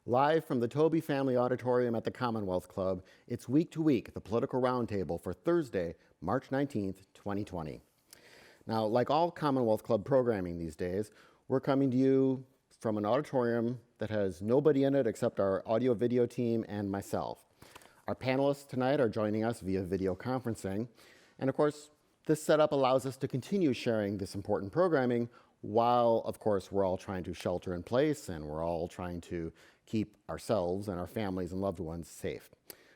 Live from the Toby Family Auditorium at the Commonwealth Club, it's Week to Week, the political roundtable for Thursday, March 19th, 2020. Now, like all Commonwealth Club programming these days, we're coming to you from an auditorium that has nobody in it except our audio video team and myself. Our panelists tonight are joining us via video conferencing. And of course, this setup allows us to continue sharing this important programming while, of course, we're all trying to shelter in place and we're all trying to keep ourselves and our families and loved ones safe.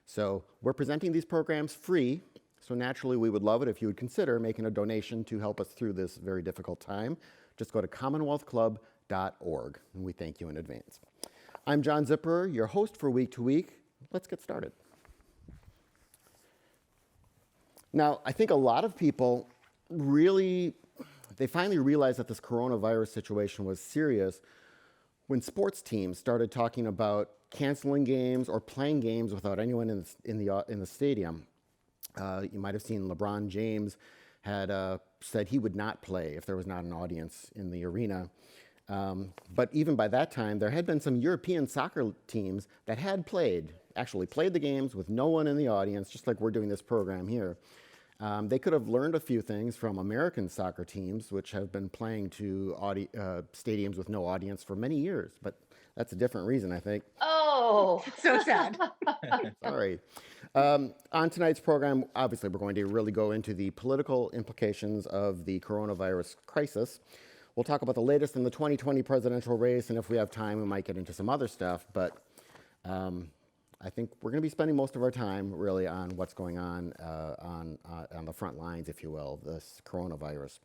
So we're presenting these programs free, so naturally we would love it if you would consider making a donation to help us through this very difficult time. Just go to commonwealthclub.org, and we thank you in advance. I'm John Zipperer, your host for Week to Week. Let's get started. Now, I think a lot of people they finally realized that this coronavirus situation was serious when sports teams started talking about canceling games or playing games without anyone in the stadium. You might have seen LeBron James had said he would not play if there was not an audience in the arena. But even by that time, there had been some European soccer teams that had actually played the games with no one in the audience, just like we're doing this program here. They could have learned a few things from American soccer teams, which have been playing to stadiums with no audience for many years, but that's a different reason, I think. Oh, so sad. Sorry. On tonight's program, obviously, we're going to really go into the political implications of the coronavirus crisis. We'll talk about the latest in the 2020 presidential race, and if we have time, we might get into some other stuff, but I think we're going to be spending most of our time really on what's going on the front lines, if you will, this coronavirus.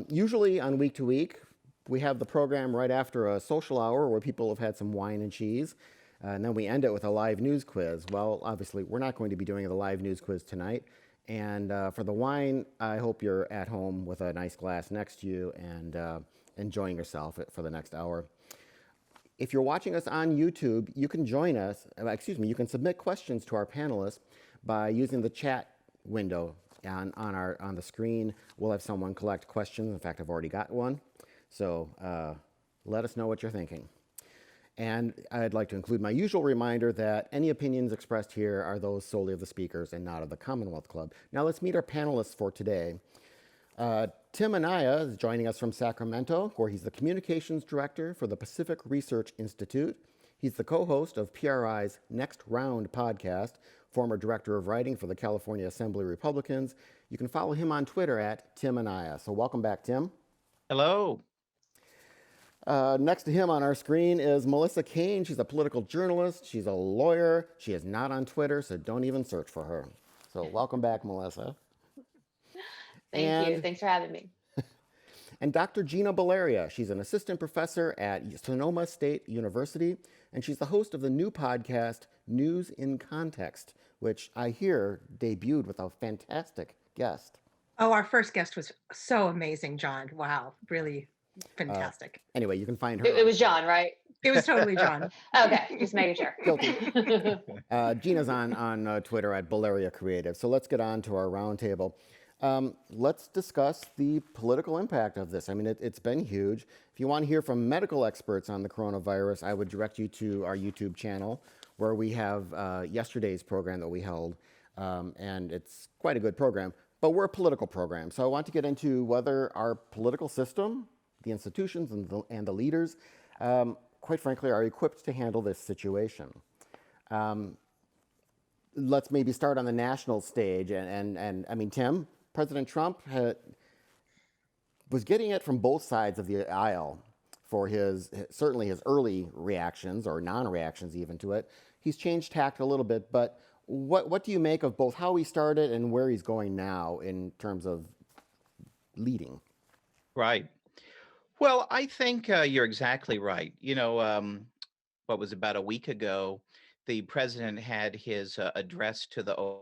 Usually on Week to Week, we have the program right after a social hour where people have had some wine and cheese, and then we end it with a live news quiz. Well, obviously, we're not going to be doing the live news quiz tonight, and for the wine, I hope you're at home with a nice glass next to you and enjoying yourself for the next hour. If you're watching us on YouTube, you can join us, you can submit questions to our panelists by using the chat window on the screen. We'll have someone collect questions. In fact, I've already got one. So let us know what you're thinking. And I'd like to include my usual reminder that any opinions expressed here are those solely of the speakers and not of the Commonwealth Club. Now let's meet our panelists for today. Tim Anaya is joining us from Sacramento, where he's the Communications Director for the Pacific Research Institute. He's the co-host of PRI's Next Round podcast, former Director of Writing for the California Assembly Republicans. You can follow him on Twitter at Tim Anaya. So welcome back, Tim. Hello. Next to him on our screen is Melissa Cain. She's a political journalist. She's a lawyer. She is not on Twitter, so don't even search for her. So welcome back, Melissa. thank you. Thanks for having me. And Dr. Gina Baleria. She's an assistant professor at Sonoma State University, and she's the host of the new podcast, News in Context, which I hear debuted with a fantastic guest. Oh, our first guest was so amazing, John. Wow, really fantastic. Anyway, you can find her. It was John, right? It was totally John. Okay, just making sure. Guilty. Gina's on Twitter at Baleria Creative. So let's get on to our roundtable. Let's discuss the political impact of this. I mean, it's been huge. If you want to hear from medical experts on the coronavirus, I would direct you to our YouTube channel, where we have yesterday's program that we held, and it's quite a good program. But we're a political program, so I want to get into whether our political system, the institutions and the leaders, quite frankly, are equipped to handle this situation. Let's maybe start on the national stage, and I mean, Tim, President Trump was getting it from both sides of the aisle for certainly his early reactions or non-reactions even to it. He's changed tact a little bit, but what do you make of both how he started and where he's going now in terms of leading? Right. Well, I think you're exactly right. You know, what was about a week ago, the president had his address to the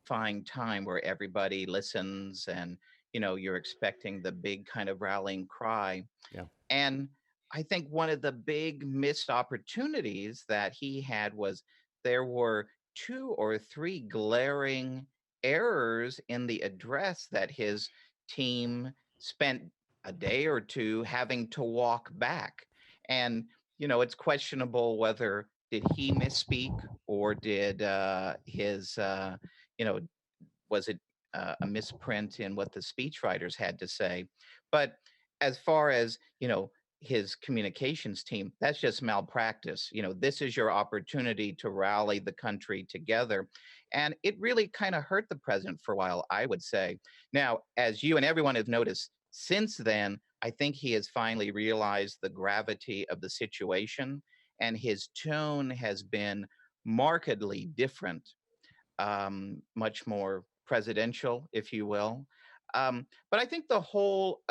fine time where everybody listens and, you know, you're expecting the big kind of rallying cry. Yeah. And I think one of the big missed opportunities that he had was there were 2 or 3 glaring errors in the address that his team spent a day or two having to walk back. And, it's questionable whether did he misspeak or did you know, was it a misprint in what the speechwriters had to say? But as far as, his communications team, that's just malpractice. This is your opportunity to rally the country together. And it really kind of hurt the president for a while, I would say. Now, as you and everyone have noticed, since then, I think he has finally realized the gravity of the situation, and his tone has been markedly different, much more presidential, if you will. But I think the whole,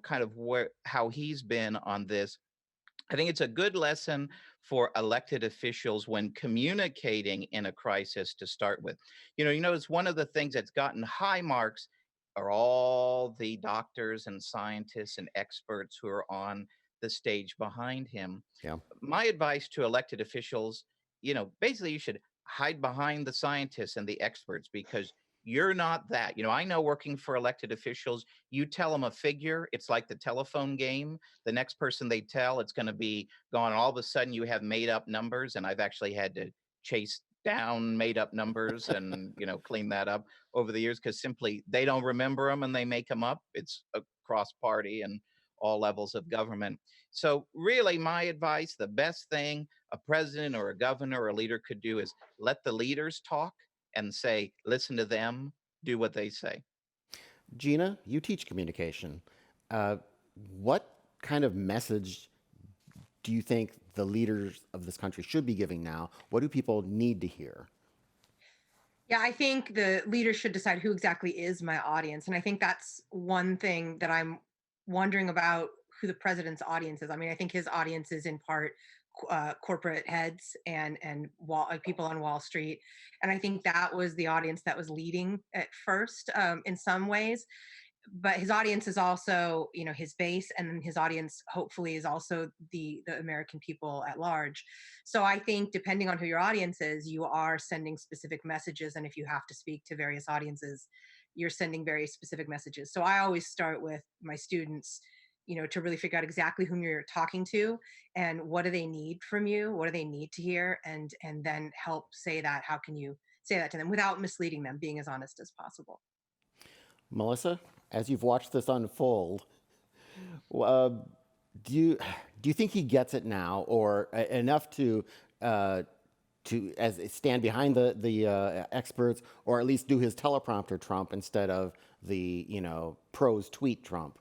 kind of where how he's been on this, I think it's a good lesson for elected officials when communicating in a crisis to start with. It's one of the things that's gotten high marks are all the doctors and scientists and experts who are on the stage behind him. Yeah. My advice to elected officials, basically you should hide behind the scientists and the experts because you're not that. I know working for elected officials, you tell them a figure, it's like the telephone game. The next person they tell, it's going to be gone. All of a sudden, you have made up numbers. And I've actually had to chase down made up numbers and, clean that up over the years because simply they don't remember them and they make them up. It's across party and all levels of government. So, really, my advice the best thing a president or a governor or a leader could do is let the leaders talk and say, listen to them, do what they say. Gina, you teach communication. Uh, what kind of message do you think the leaders of this country should be giving now? What do people need to hear? Yeah, I think the leaders should decide who exactly is my audience. And I think that's one thing that I'm wondering about who the president's audience is. I mean, I think his audience is in part corporate heads and people on Wall Street. And I think that was the audience that was leading at first in some ways. But his audience is also, his base, and then his audience hopefully is also the American people at large. So I think depending on who your audience is, you are sending specific messages, and if you have to speak to various audiences, you're sending very specific messages. So I always start with my students, to really figure out exactly whom you're talking to and what do they need from you, what do they need to hear, and then help say that. How can you say that to them without misleading them, being as honest as possible? Melissa, as you've watched this unfold, uh, do you do you think he gets it now, or enough uh, to as stand behind the experts, or at least do his teleprompter Trump instead of the pros tweet Trump?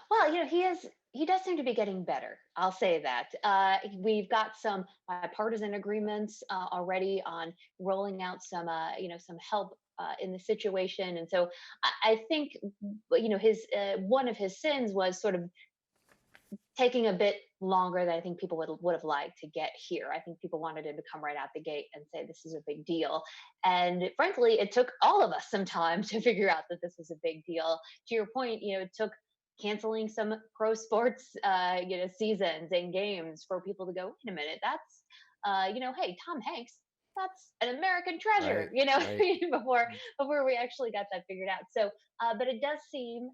Well, he does seem to be getting better. I'll say that. We've got some bipartisan agreements already on rolling out some help in the situation, and so I think, his one of his sins was sort of taking a bit longer than I think people would have liked to get here. I think people wanted him to come right out the gate and say this is a big deal. And frankly, it took all of us some time to figure out that this was a big deal. To your point, it took canceling some pro sports seasons and games for people to go, wait a minute, that's hey, Tom Hanks, that's an American treasure, Right, right. before we actually got that figured out. So but it does seem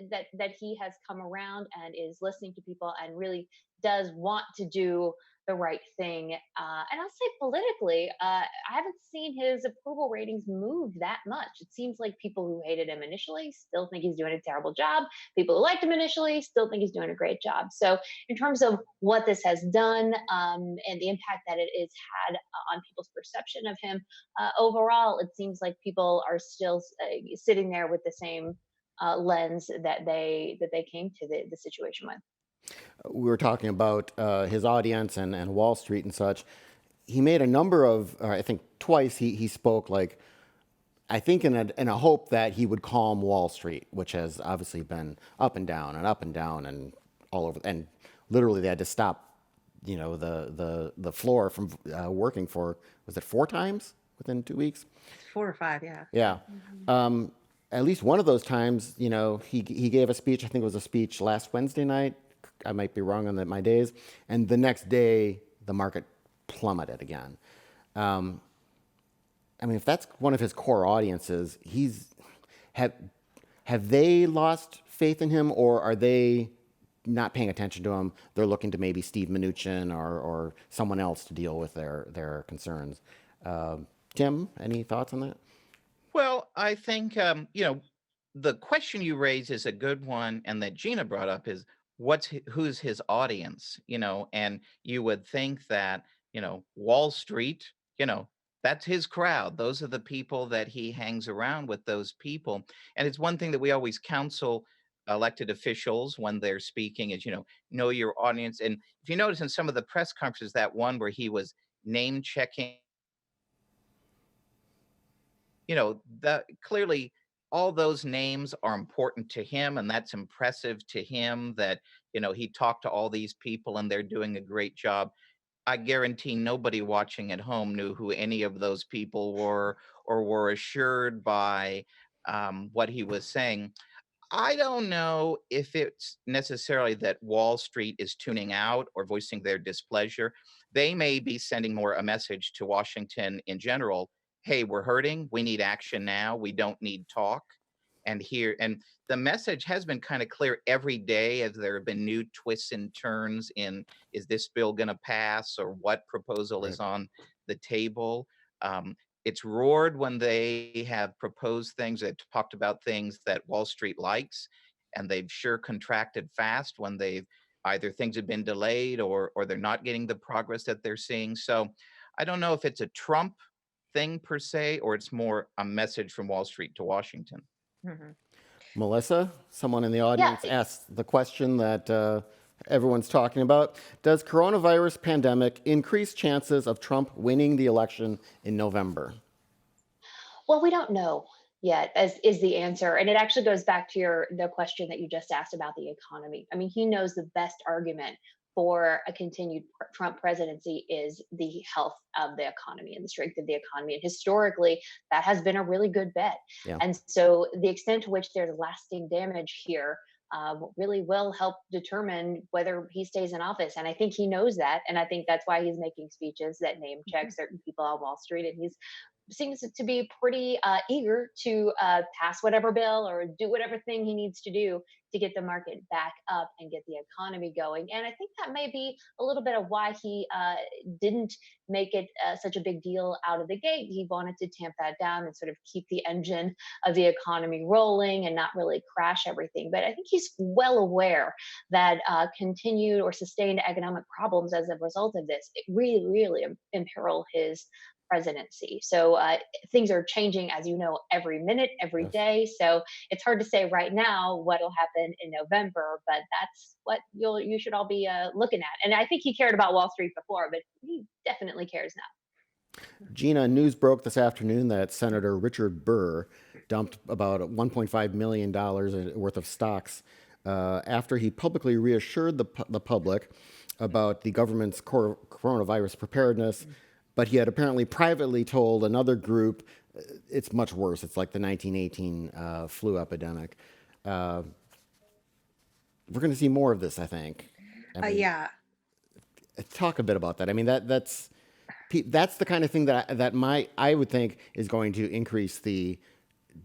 that he has come around and is listening to people and really does want to do the right thing. And I'll say politically, I haven't seen his approval ratings move that much. It seems like people who hated him initially still think he's doing a terrible job. People who liked him initially still think he's doing a great job. So, in terms of what this has done and the impact that it has had on people's perception of him, overall, it seems like people are still sitting there with the same lens that they came to the situation with. We were talking about his audience and Wall Street and such. He made a number of, I think twice, he spoke like, I think in a hope that he would calm Wall Street, which has obviously been up and down and up and down and all over. And literally they had to stop, the floor from working for, was it 4 times within 2 weeks? 4 or 5, yeah. Yeah. At least one of those times, he gave a speech. I think it was a speech last Wednesday night. I might be wrong on my days. And the next day, the market plummeted again. I mean, if that's one of his core audiences, have they lost faith in him, or are they not paying attention to them. They're looking to maybe Steve Mnuchin or someone else to deal with their concerns. Tim, any thoughts on that? Well, I think the question you raise is a good one, and that Gina brought up is who's his audience, and you would think that Wall Street, you know, that's his crowd. Those are the people that he hangs around with. Those people, and it's one thing that we always counsel elected officials when they're speaking is know your audience. And if you notice in some of the press conferences, that one where he was name checking, that clearly all those names are important to him, and that's impressive to him that he talked to all these people and they're doing a great job. I guarantee nobody watching at home knew who any of those people were, or were assured by what he was saying. I don't know if it's necessarily that Wall Street is tuning out or voicing their displeasure. They may be sending more a message to Washington in general. Hey, we're hurting. We need action now. We don't need talk. And the message has been kind of clear every day as there have been new twists and turns in, is this bill going to pass, or what proposal Right. is on the table. Um, it's roared when they have proposed things, that talked about things that Wall Street likes, and they've sure contracted fast when they've either things have been delayed, or they're not getting the progress that they're seeing. So I don't know if it's a Trump thing per se, or it's more a message from Wall Street to Washington. Mhm. Melissa, someone in the Yeah, audience asked the question that everyone's talking about. Does coronavirus pandemic increase chances of Trump winning the election in November? well, we don't know yet, as is the answer. And it actually goes back to the question that you just asked about the economy. I mean, he knows the best argument for a continued Trump presidency is the health of the economy and the strength of the economy. And historically, that has been a really good bet. Yeah. And so the extent to which there's lasting damage here really will help determine whether he stays in office. And I think he knows that. And I think that's why he's making speeches that name check certain people on Wall Street. And he's seems to be pretty eager to pass whatever bill or do whatever thing he needs to do to get the market back up and get the economy going. And I think that may be a little bit of why he didn't make it such a big deal out of the gate. He wanted to tamp that down and sort of keep the engine of the economy rolling and not really crash everything. But I think he's well aware that continued or sustained economic problems as a result of this, it really, really imperil his presidency. So things are changing, as you know, every minute, every Yes. day. So it's hard to say right now what will happen in November, but that's what you should all be looking at. And I think he cared about Wall Street before, but he definitely cares now. Gina, news broke this afternoon that Senator Richard Burr dumped about $1.5 million worth of stocks after he publicly reassured the public about the government's coronavirus preparedness. But he had apparently privately told another group it's much worse. It's like the 1918 flu epidemic. Uh, we're going to see more of this, I think. I mean, Yeah. talk a bit about that. I mean, that's the kind of thing I would think is going to increase the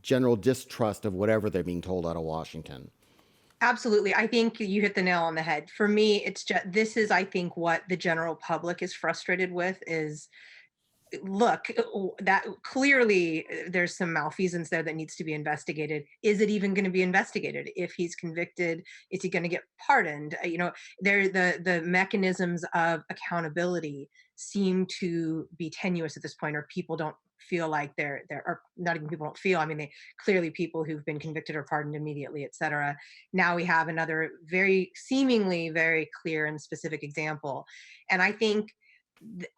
general distrust of whatever they're being told out of Washington. Absolutely. I think you hit the nail on the head. For me, it's just this is, I think, what the general public is frustrated with is, look, that clearly there's some malfeasance there that needs to be investigated. Is it even going to be investigated? If he's convicted, is he going to get pardoned? There the mechanisms of accountability seem to be tenuous at this point, or people don't feel like they're or not even people don't feel. I mean, they clearly people who've been convicted are pardoned immediately, etc. Now we have another very seemingly very clear and specific example, and I think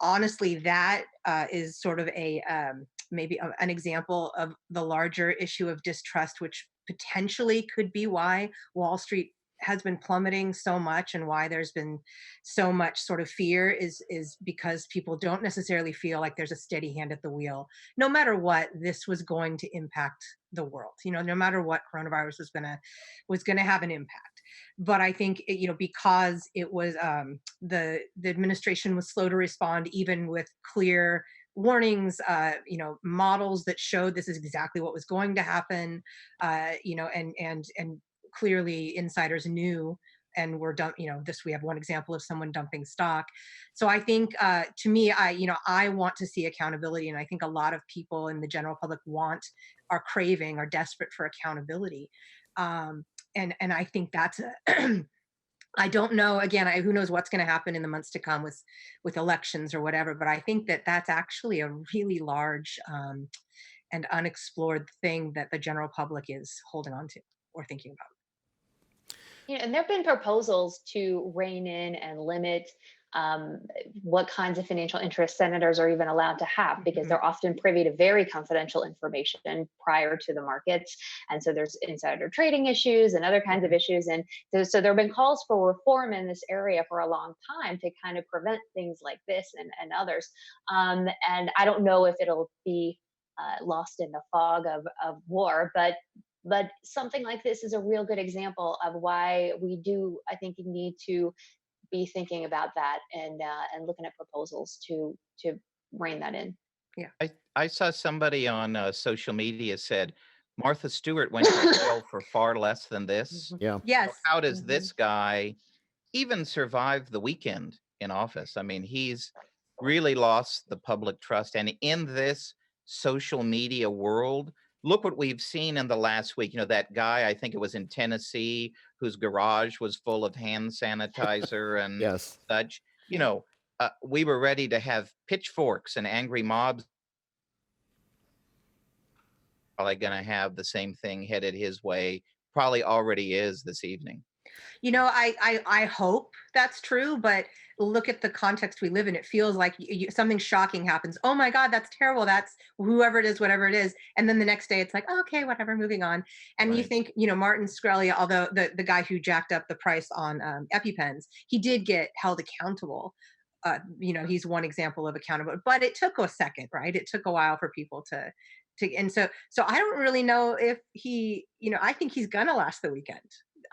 honestly, that is sort of maybe an example of the larger issue of distrust, which potentially could be why Wall Street has been plummeting so much, and why there's been so much sort of fear is because people don't necessarily feel like there's a steady hand at the wheel. No matter what, this was going to impact the world. No matter what, coronavirus was gonna have an impact. But I think because it was the administration was slow to respond, even with clear warnings, models that showed this is exactly what was going to happen, and clearly insiders knew and we're dump, this, we have one example of someone dumping stock. So I think, to me, I want to see accountability, and I think a lot of people in the general public are desperate for accountability. Um, and I think that's a I don't know. Again, who knows what's going to happen in the months to come with elections or whatever. But I think that that's actually a really large and unexplored thing that the general public is holding on to or thinking about. And there have been proposals to rein in and limit um, what kinds of financial interests senators are even allowed to have, because Mhm. they're often privy to very confidential information prior to the markets. And so there's insider trading issues and other kinds of Mhm. issues. And so there have been calls for reform in this area for a long time to kind of prevent things like this and others. And I don't know if it'll be lost in the fog of war, but something like this is a real good example of why we do, I think, need to be thinking about that and looking at proposals to rein that in. Yeah. I saw somebody on social media said Martha Stewart went to jail for far less than this. Mhm. Yeah. So Yes. how does Mhm. this guy even survive the weekend in office? I mean, he's really lost the public trust. And in this social media world, look what we've seen in the last week. That guy, I think it was in Tennessee, whose garage was full of hand sanitizer and Yes. such. Yeah. We were ready to have pitchforks and angry mobs. Probably going to have the same thing headed his way. Probably already is this evening. I hope that's true, but look at the context we live in. It feels like something shocking happens. Oh my God, that's terrible. That's whoever it is, whatever it is. And then the next day it's like, oh, okay, whatever, moving on. And you Right. think, Martin Shkreli, although the guy who jacked up the price on EpiPens, he did get held accountable. He's one example of accountable, but it took a second, right? It took a while for people and so I don't really know if I think he's gonna last the weekend.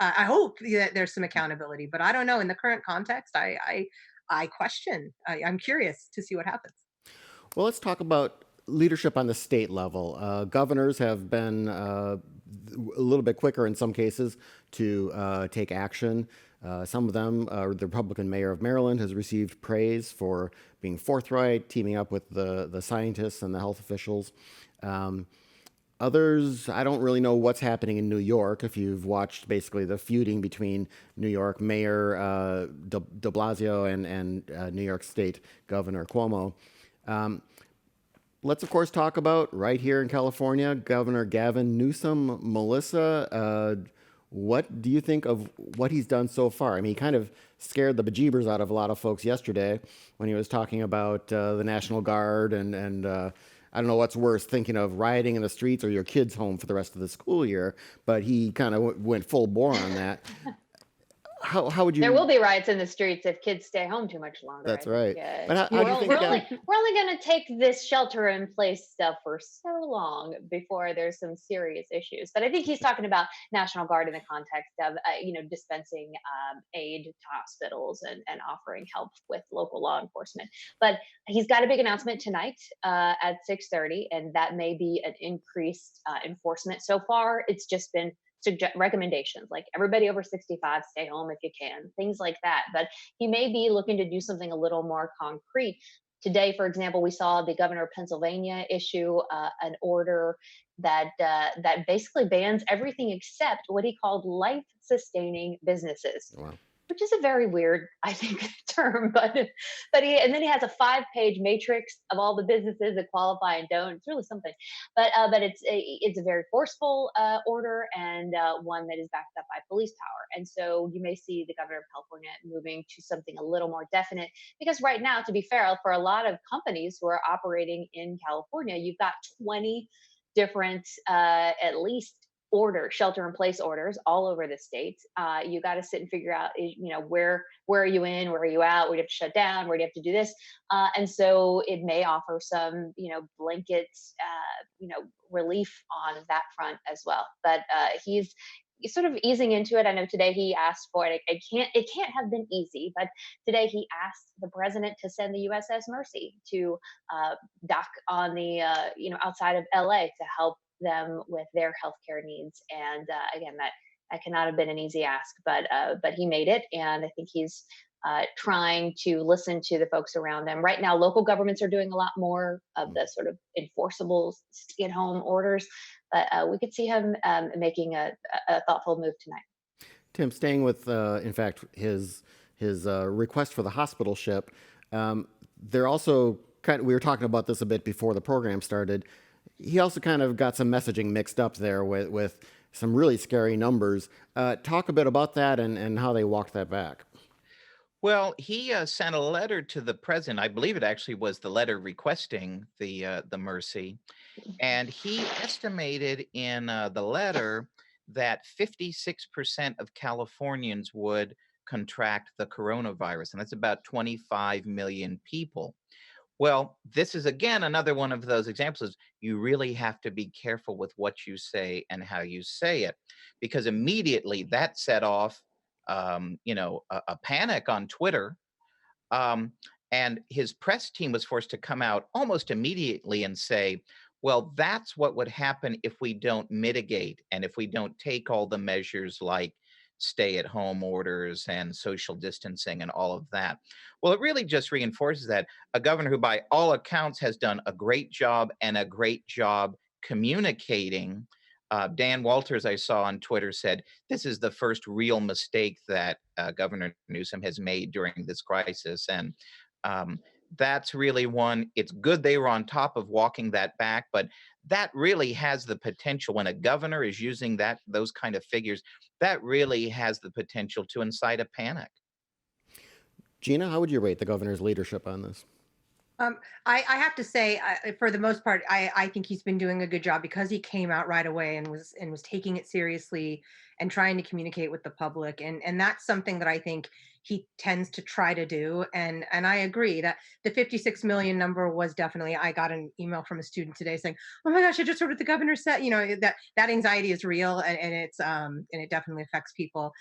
I hope that there's some accountability, but I don't know. In the current context, I question. I'm curious to see what happens. Well, let's talk about leadership on the state level. Governors have been a little bit quicker in some cases to take action. Some of them, the Republican mayor of Maryland has received praise for being forthright, teaming up with the scientists and the health officials. Um, Others, I don't really know what's happening in New York. If you've watched basically the feuding between New York Mayor de Blasio and New York State Governor Cuomo. Um, let's, of course, talk about right here in California, Governor Gavin Newsom. Melissa, what do you think of what he's done so far? I mean, he kind of scared the bejeebers out of a lot of folks yesterday when he was talking about the National Guard and I don't know what's worse, thinking of rioting in the streets or your kids home for the rest of the school year, but he kind of went full bore on that. How would There will you? be riots in the streets if kids stay home too much longer. I That's think right. But how do you think? we're only going to take this shelter in place stuff for so long before there's some serious issues. But I think he's talking about National Guard in the context of dispensing aid to hospitals and offering help with local law enforcement. But he's got a big announcement tonight at 6:30, and that may be an increased enforcement. So far, it's just been recommendations like everybody over 65 stay home if you can, things like that. But he may be looking to do something a little more concrete. Today, for example, we saw the governor of Pennsylvania issue an order that basically bans everything except what he called life-sustaining businesses, Wow. which is a very weird, I think, term. But he has a 5-page matrix of all the businesses that qualify and don't. It's really something. But it's a very forceful order, and one that is backed up by police power. And so you may see the governor of California moving to something a little more definite, because right now, to be fair, for a lot of companies who are operating in California, you've got 20 different at least shelter in place orders all over the state. You got to sit and figure out, where are you in, where are you out, where do you have to shut down, where do you have to do this, and so it may offer some, blanket, relief on that front as well. But he's sort of easing into it. I know today he asked for it. It can't have been easy, but today he asked the president to send the USS Mercy to dock on the outside of LA to help them with their healthcare needs. And again, that That cannot have been an easy ask, but he made it, and I think he's trying to listen to the folks around him. Right now, local governments are doing a lot more of the sort of enforceable stay-at-home orders, but we could see him making a thoughtful move tonight. Tim, staying with, in fact, his request for the hospital ship, they're also kind of, we were talking about this a bit before the program started. He also kind of got some messaging mixed up there with some really scary numbers. Talk a bit about that and how they walked that back. Well, he sent a letter to the president. I believe it actually was the letter requesting the mercy, and he estimated in the letter that 56% of Californians would contract the coronavirus, and that's about 25 million people. Well, this is again another one of those examples. You really have to be careful with what you say and how you say it, because immediately that set off, a panic on Twitter. Um, and his press team was forced to come out almost immediately and say, well, that's what would happen if we don't mitigate and if we don't take all the measures like stay at home orders and social distancing and all of that. Well, it really just reinforces that a governor who, by all accounts, has done a great job and a great job communicating. Dan Walters, I saw on Twitter, said this is the first real mistake that Governor Newsom has made during this crisis. And um, that's really one. It's good they were on top of walking that back, but that really has the potential when a governor is using those kind of figures, that really has the potential to incite a panic. Gina, how would you rate the governor's leadership on this? Um, I have to say, for the most part, I think he's been doing a good job because he came out right away and was taking it seriously and trying to communicate with the public, and that's something that I think he tends to try to do. And I agree that the 56 million number was definitely. I got an email from a student today saying, "Oh my gosh, I just heard what the governor said." That anxiety is real, and it's and it definitely affects people.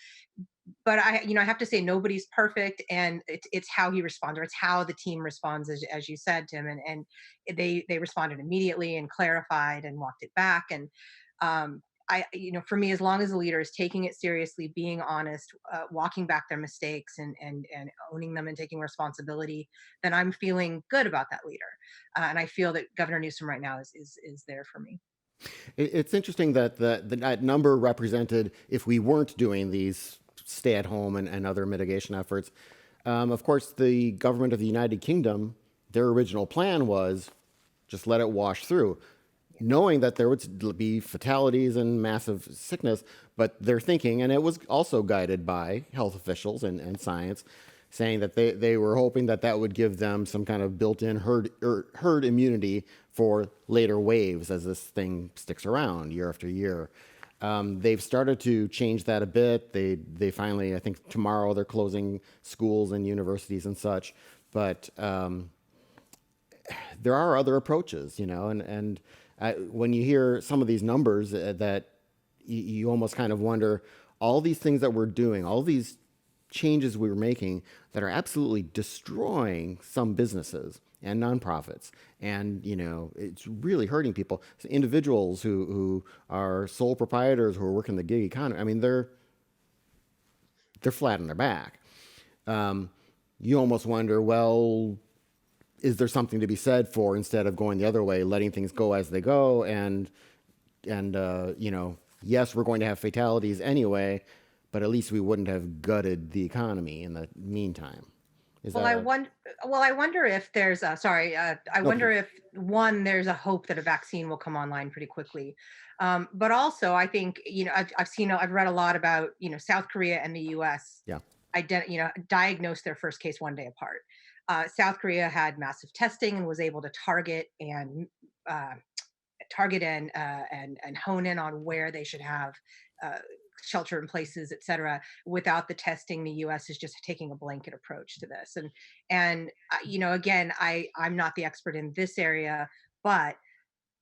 But I have to say nobody's perfect, and it's how he responds, or it's how the team responds, as you said, Tim, and they responded immediately and clarified and walked it back. And for me, as long as the leader is taking it seriously, being honest, walking back their mistakes, and owning them and taking responsibility, then I'm feeling good about that leader. And I feel that Governor Newsom right now is there for me. It's interesting that that number represented if we weren't doing these stay at home and other mitigation efforts. Of course, the government of the United Kingdom, their original plan was just let it wash through, knowing that there would be fatalities and massive sickness. But they're thinking, and it was also guided by health officials and science, saying that they were hoping that that would give them some kind of built-in herd immunity for later waves as this thing sticks around year after year. They've started to change that a bit. They finally, I think tomorrow they're closing schools and universities and such. But there are other approaches, and when you hear some of these numbers, that you almost kind of wonder all these things that we're doing, all these changes we were making that are absolutely destroying some businesses and nonprofits, and it's really hurting people. So individuals who are sole proprietors who are working the gig economy. I mean, they're flat on their back. You almost wonder, well, is there something to be said for instead of going the other way, letting things go as they go, and yes, we're going to have fatalities anyway, but at least we wouldn't have gutted the economy in the meantime. Is Well, that I a wonder. Well, I wonder if there's a sorry. I no, wonder please. if one, there's a hope that a vaccine will come online pretty quickly. But also, I think I've read a lot about South Korea and the U.S. Yeah. Diagnosed their first case one day apart. South Korea had massive testing and was able to uh, target and hone in on where they should have uh, shelter in places, et cetera. Without the testing, the U.S. is just taking a blanket approach to this. And again, I'm not the expert in this area, but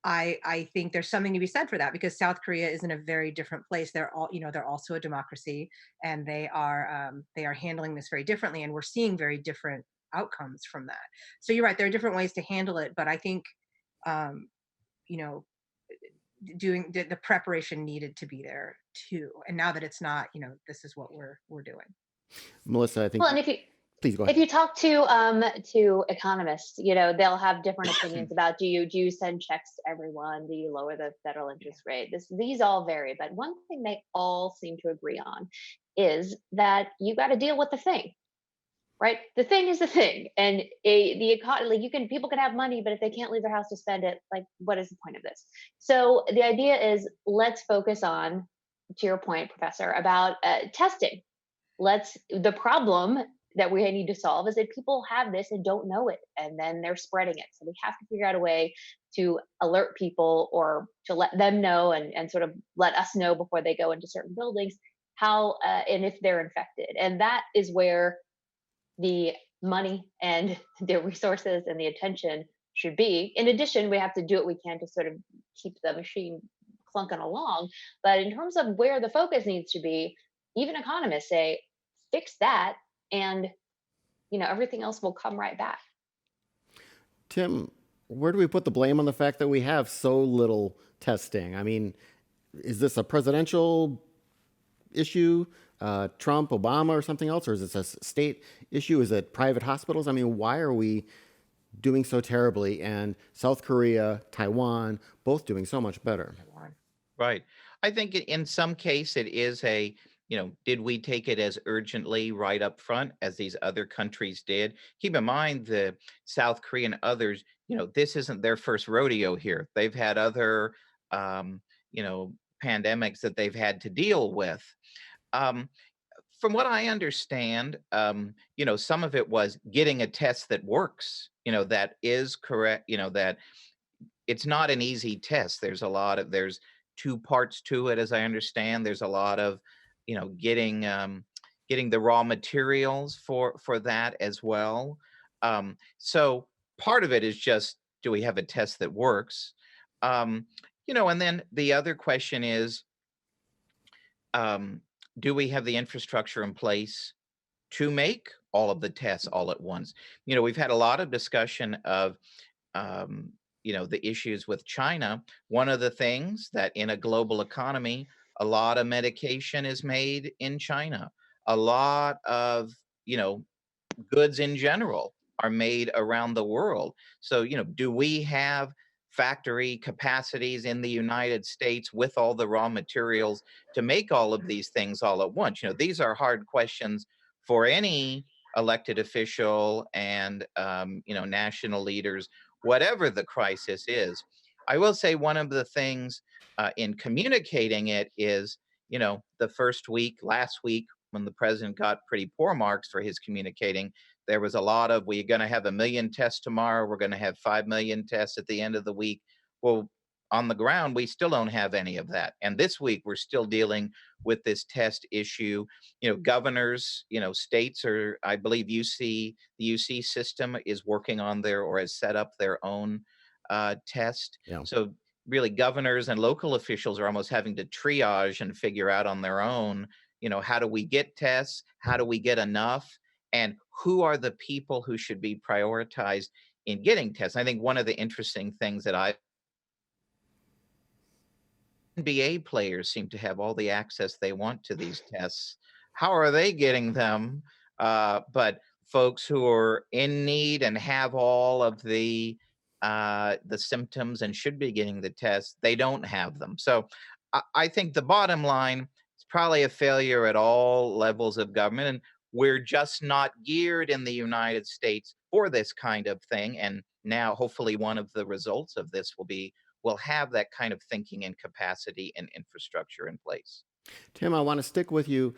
I think there's something to be said for that because South Korea is in a very different place. They're also a democracy, and they are handling this very differently, and we're seeing very different outcomes from that. So you're right, there are different ways to handle it, but I think um, you know doing the preparation needed to be there too. And now that it's not, this is what we're doing. Melissa, I think, Well, and please go if ahead. you talk to economists, they'll have different opinions about do you send checks to everyone? Do you lower the federal interest rate? These all vary, but one thing they all seem to agree on is that you got to deal with the thing, right? The thing is the thing, and the economy. Like people can have money, but if they can't leave their house to spend it, like what is the point of this? So the idea is let's focus on, to your point, Professor, about testing. The problem that we need to solve is that people have this and don't know it, and then they're spreading it. So we have to figure out a way to alert people, or to let them know, and sort of let us know before they go into certain buildings how, and if they're infected. And that is where the money and the resources and the attention should be. In addition, we have to do what we can to sort of keep the machine clunking along. But in terms of where the focus needs to be, even economists say, fix that, and everything else will come right back. Tim, where do we put the blame on the fact that we have so little testing? I mean, is this a presidential issue, Trump, Obama, or something else? Or is this a state issue? Is it private hospitals? I mean, why are we doing so terribly? And South Korea, Taiwan, both doing so much better. Right. I think in some case it is did we take it as urgently right up front as these other countries did? Keep in mind the South Korea and others, this isn't their first rodeo here. They've had other, pandemics that they've had to deal with. Um, from what I understand, some of it was getting a test that works, that is correct, that it's not an easy test. There's two parts to it, as I understand. There's a lot of, getting the raw materials for that as well. So part of it is just, do we have a test that works? And then the other question is, do we have the infrastructure in place to make all of the tests all at once? We've had a lot of discussion of the issues with China. One of the things that in a global economy, a lot of medication is made in China. A lot of, goods in general are made around the world. So, do we have factory capacities in the United States with all the raw materials to make all of these things all at once? These are hard questions for any elected official and, national leaders, whatever the crisis is. I will say one of the things in communicating it is, the first week, last week, when the president got pretty poor marks for his communicating, there was a lot of, we're going to have 1 million tests tomorrow. We're going to have 5 million tests at the end of the week. Well, on the ground, we still don't have any of that. And this week, we're still dealing with this test issue. Governors, states are, I believe the UC system is working on or has set up their own test. Yeah. So really governors and local officials are almost having to triage and figure out on their own, how do we get tests? How do we get enough? And who are the people who should be prioritized in getting tests? I think one of the interesting things that NBA players seem to have all the access they want to these tests. How are they getting them? But folks who are in need and have all of the symptoms and should be getting the test, they don't have them. So I think the bottom line is probably a failure at all levels of government, and we're just not geared in the United States for this kind of thing. And now, hopefully, one of the results of this will be we'll have that kind of thinking and capacity and infrastructure in place. Tim, I want to stick with you.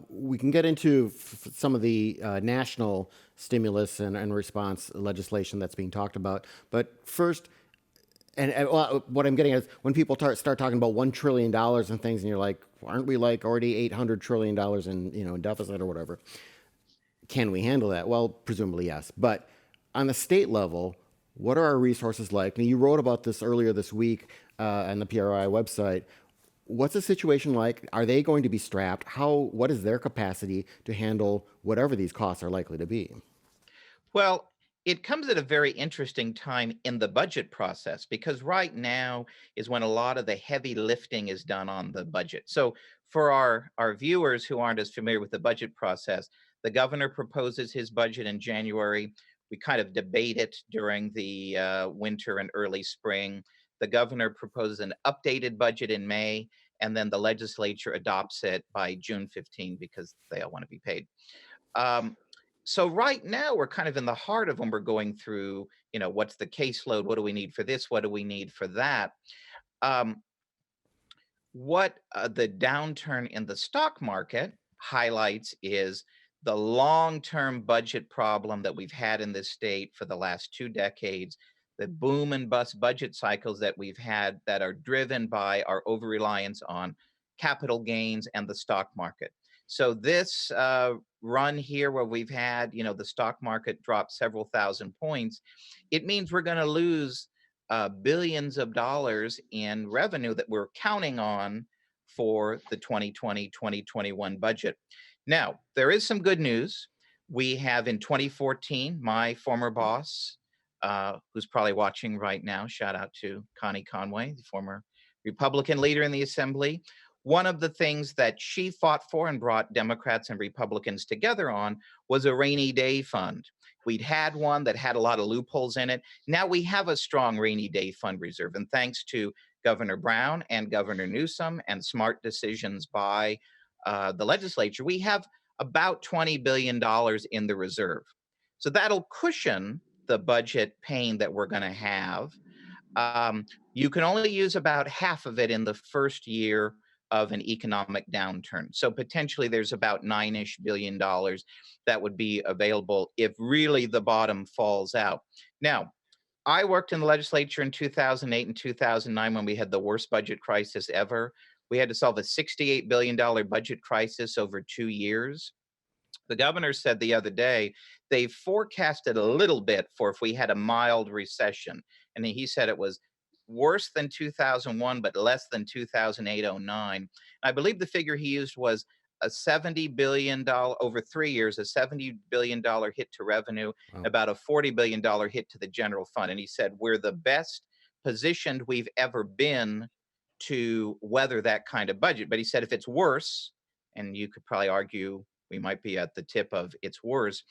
We can get into some of the national stimulus and response legislation that's being talked about. But first, well, what I'm getting at is when people start talking about $1 trillion and things, and you're like, aren't we like already $800 trillion in deficit or whatever? Can we handle that? Well, presumably yes. But on the state level, what are our resources like? And you wrote about this earlier this week on the PRI website. What's the situation like? Are they going to be strapped? What is their capacity to handle whatever these costs are likely to be? Well, it comes at a very interesting time in the budget process because right now is when a lot of the heavy lifting is done on the budget. So for our viewers who aren't as familiar with the budget process, the governor proposes his budget in January. We kind of debate it during the winter and early spring. The governor proposes an updated budget in May, and then the legislature adopts it by June 15 because they all want to be paid. Um, so right now we're kind of in the heart of when we're going through, what's the caseload? What do we need for this? What do we need for that? Um, what the downturn in the stock market highlights is the long-term budget problem that we've had in this state for the last 2 decades, the boom and bust budget cycles that we've had that are driven by our over-reliance on capital gains and the stock market. So this run here where we've had, the stock market drop several thousand points, it means we're going to lose billions of dollars in revenue that we're counting on for the 2020-2021 budget. Now, there is some good news. We have in 2014, my former boss, who's probably watching right now, shout out to Connie Conway, the former Republican leader in the Assembly. One of the things that she fought for and brought Democrats and Republicans together on was a rainy day fund. We'd had one that had a lot of loopholes in it. Now we have a strong rainy day fund reserve. And thanks to Governor Brown and Governor Newsom and smart decisions by the legislature, we have about $20 billion in the reserve. So that'll cushion the budget pain that we're going to have. You can only use about half of it in the first year of an economic downturn. So potentially there's about $9-ish billion that would be available if really the bottom falls out. Now, I worked in the legislature in 2008 and 2009 when we had the worst budget crisis ever. We had to solve a $68 billion budget crisis over 2 years. The governor said the other day they forecasted a little bit for if we had a mild recession. And he said it was worse than 2001, but less than 2008-09. I believe the figure he used was a $70 billion over 3 years, a $70 billion hit to revenue, Wow. about a $40 billion hit to the general fund. And he said, we're the best positioned we've ever been to weather that kind of budget. But he said, if it's worse, and you could probably argue we might be at the tip of it's worse,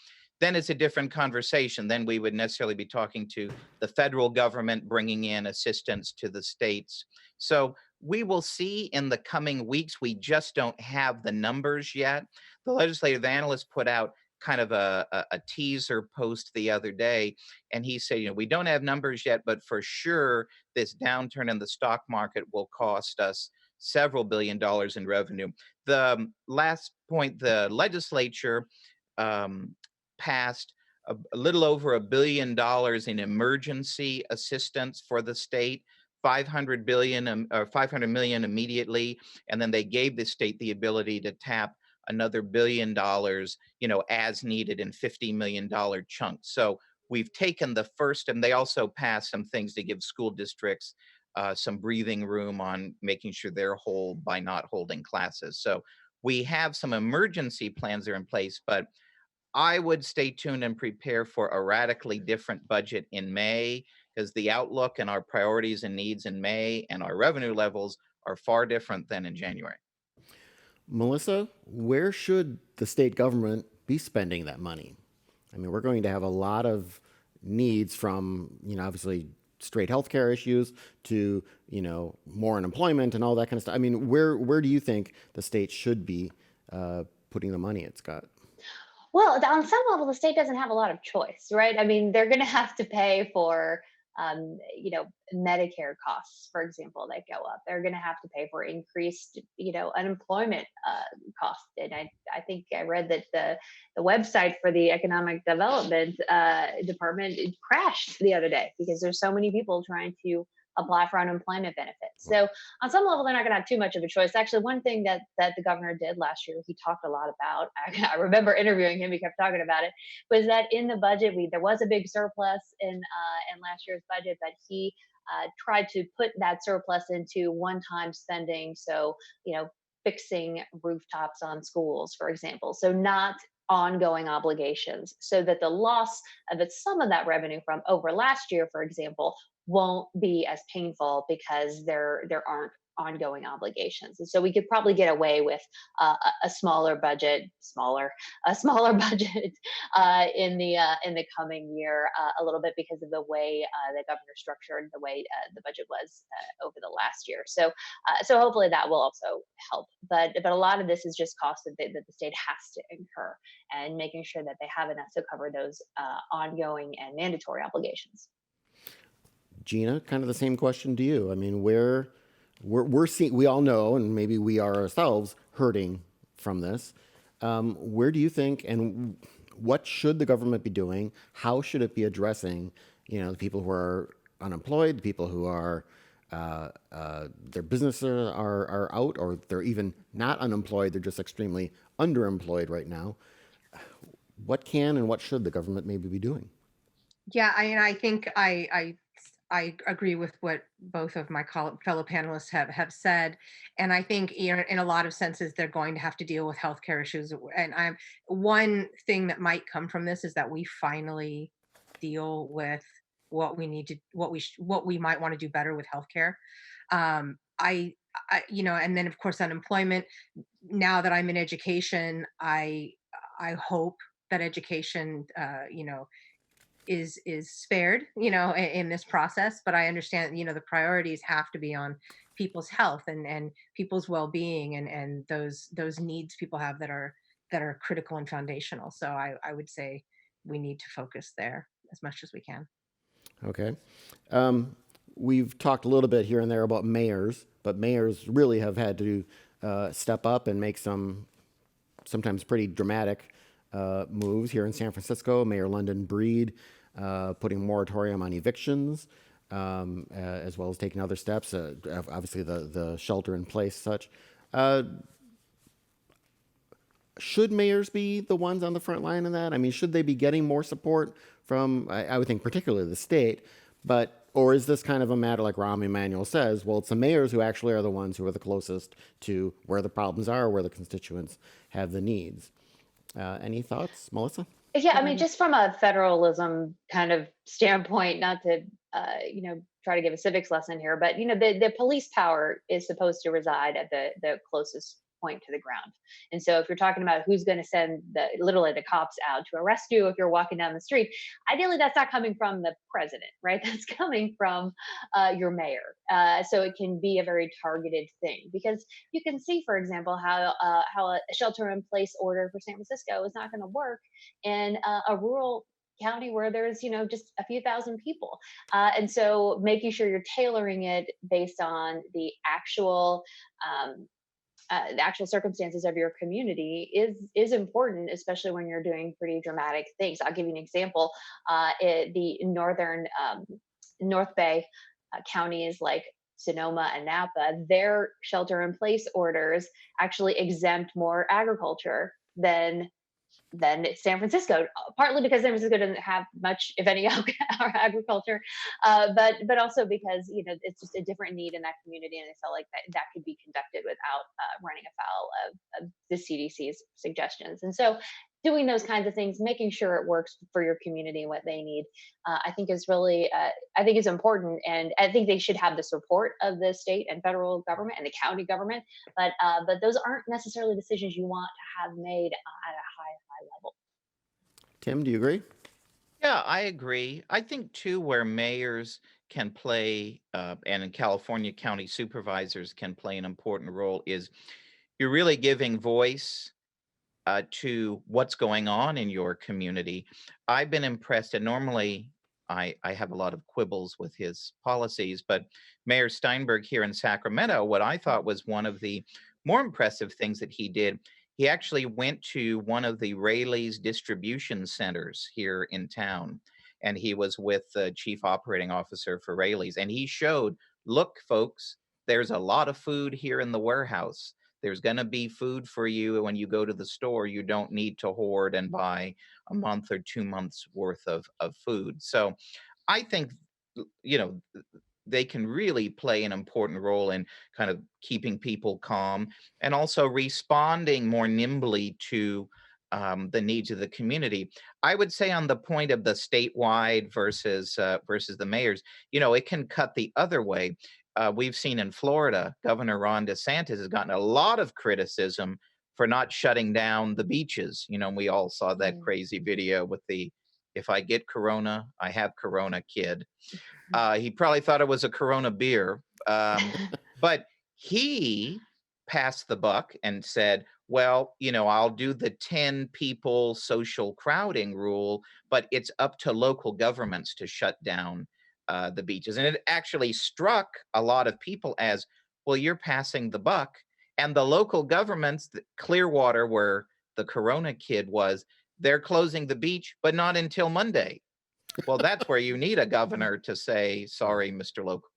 then it's a different conversation. Then we would necessarily be talking to the federal government bringing in assistance to the states. So we will see in the coming weeks. We just don't have the numbers yet. The legislative analyst put out kind of a teaser post the other day, and he said, we don't have numbers yet, but for sure this downturn in the stock market will cost us several billion dollars in revenue. The last point, the legislature passed a little over $1 billion in emergency assistance for the state, 500 billion or 500 million immediately, and then they gave the state the ability to tap another $1 billion, as needed in $50 million chunks. So we've taken the first, and they also passed some things to give school districts some breathing room on making sure they're whole by not holding classes. So we have some emergency plans that are in place, but I would stay tuned and prepare for a radically different budget in May because the outlook and our priorities and needs in May and our revenue levels are far different than in January. Melissa, where should the state government be spending that money? I mean, we're going to have a lot of needs from, obviously straight healthcare issues to, more unemployment and all that kind of stuff. I mean, where do you think the state should be putting the money it's got? Well, on some level, the state doesn't have a lot of choice, right? I mean, they're going to have to pay for, Medicare costs, for example, that go up. They're going to have to pay for increased, unemployment costs. And I think I read that the website for the Economic Development Department it crashed the other day because there's so many people trying to apply for unemployment benefits. So on some level, they're not going to have too much of a choice. Actually, one thing that the governor did last year, he talked a lot about. I remember interviewing him. He kept talking about it. Was that in the budget? There was a big surplus in last year's budget, but he tried to put that surplus into one-time spending. So fixing rooftops on schools, for example. So not ongoing obligations so that the loss of some of that revenue from over last year, for example, won't be as painful because there aren't ongoing obligations. And so we could probably get away with a smaller budget, a smaller budget in the coming year a little bit because of the way the governor structured the way the budget was over the last year. So hopefully that will also help. But a lot of this is just cost that the state has to incur, and making sure that they have enough to cover those ongoing and mandatory obligations. Gina, kind of the same question to you. I mean, we're seeing, we all know, and maybe we are ourselves hurting from this. Where do you think, and what should the government be doing? How should it be addressing, the people who are unemployed, the people who are their businesses are out, or they're even not unemployed, they're just extremely underemployed right now. What can and what should the government maybe be doing? Yeah, I think I agree with what both of my fellow panelists have said, and I think, in a lot of senses they're going to have to deal with healthcare issues. And I'm one thing that might come from this is that we finally deal with what we need to what we might want to do better with healthcare. Um, and then of course unemployment. Now that I'm in education, I hope that education, is spared, in this process. But I understand, the priorities have to be on people's health and people's well-being, and those needs people have that are critical and foundational. So I would say we need to focus there as much as we can. Okay. We've talked a little bit here and there about mayors, but mayors really have had to step up and make some sometimes pretty dramatic moves here in San Francisco. Mayor London Breed putting a moratorium on evictions, as well as taking other steps, obviously the shelter in place such. Should mayors be the ones on the front line in that? I mean, should they be getting more support from, I would think, particularly the state, or is this kind of a matter like Rahm Emanuel says, well, it's the mayors who actually are the ones who are the closest to where the problems are, where the constituents have the needs. Any thoughts, Melissa? Yeah, I mean, just from a federalism kind of standpoint, not to try to give a civics lesson here, but the police power is supposed to reside at the closest point to the ground. And so if you're talking about who's going to send literally the cops out to arrest you if you're walking down the street, ideally that's not coming from the president, right? That's coming from your mayor. So it can be a very targeted thing, because you can see, for example, how a shelter in place order for San Francisco is not going to work in a rural county where there's just a few thousand people. And so making sure you're tailoring it based on the actual circumstances of your community is important, especially when you're doing pretty dramatic things. I'll give you an example. The northern North Bay counties like Sonoma and Napa, their shelter in place orders actually exempt more agriculture than San Francisco, partly because San Francisco doesn't have much, if any, agriculture, but also because it's just a different need in that community, and they felt like that could be conducted without running afoul of the CDC's suggestions. And so, doing those kinds of things, making sure it works for your community and what they need, I think is really, I think is important, and I think they should have the support of the state and federal government and the county government. But those aren't necessarily decisions you want to have made at a high level. Tim, do you agree? Yeah, I agree. I think too, where mayors can play, and in California, county supervisors can play an important role is you're really giving voice to what's going on in your community. I've been impressed, and normally I have a lot of quibbles with his policies, but Mayor Steinberg here in Sacramento, what I thought was one of the more impressive things that he did, he actually went to one of the Raley's distribution centers here in town, and he was with the chief operating officer for Raley's, and he showed, look, folks, there's a lot of food here in the warehouse. There's going to be food for you when you go to the store. You don't need to hoard and buy a month or 2 months worth of food. So I think, you know, they can really play an important role in kind of keeping people calm and also responding more nimbly to the needs of the community. I would say on the point of the statewide versus the mayors, it can cut the other way. We've seen in Florida, Governor Ron DeSantis has gotten a lot of criticism for not shutting down the beaches. We all saw that Mm. crazy video with the "If I get Corona, I have Corona" kid. He probably thought it was a Corona beer. But he passed the buck and said, well, I'll do the 10 people social crowding rule, but it's up to local governments to shut down the beaches. And it actually struck a lot of people as, well, you're passing the buck. And the local governments, Clearwater, where the Corona kid was, they're closing the beach, but not until Monday. Well, that's where you need a governor to say, sorry, Mr. Local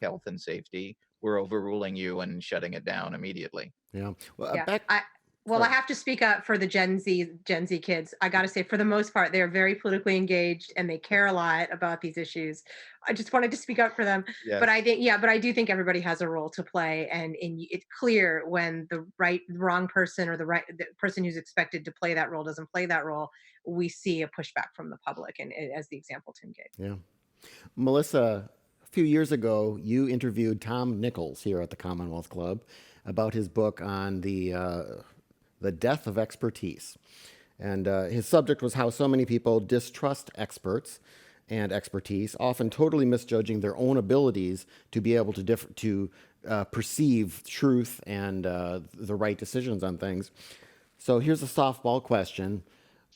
Health and Safety, we're overruling you and shutting it down immediately. Yeah. Well, Yeah. back. Well, I Sorry. have to speak up for the Gen Z kids. I got to say, for the most part, they're very politically engaged and they care a lot about these issues. I just wanted to speak up for them. But I think, yeah, but I do think everybody has a role to play, and it's clear when the wrong person, or the person who's expected to play that role doesn't play that role. We see a pushback from the public, and as the example Tim gave. Yeah. Melissa, a few years ago, you interviewed Tom Nichols here at the Commonwealth Club about his book on the death of expertise. And his subject was how so many people distrust experts and expertise, often totally misjudging their own abilities to be able to perceive truth and the right decisions on things. So here's a softball question.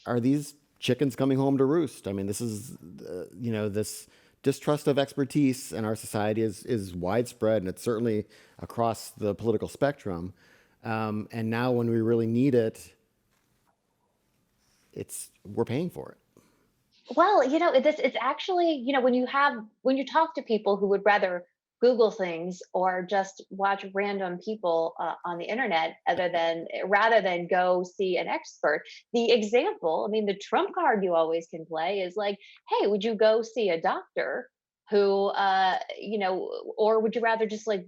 Are these chickens coming home to roost? I mean, this is, this distrust of expertise in our society is widespread, and it's certainly across the political spectrum. And now when we really need it, we're paying for it. Well, it's actually, when you talk to people who would rather Google things or just watch random people on the internet, rather than go see an expert. The example, I mean, the trump card you always can play is like, hey, would you go see a doctor who, or would you rather just like,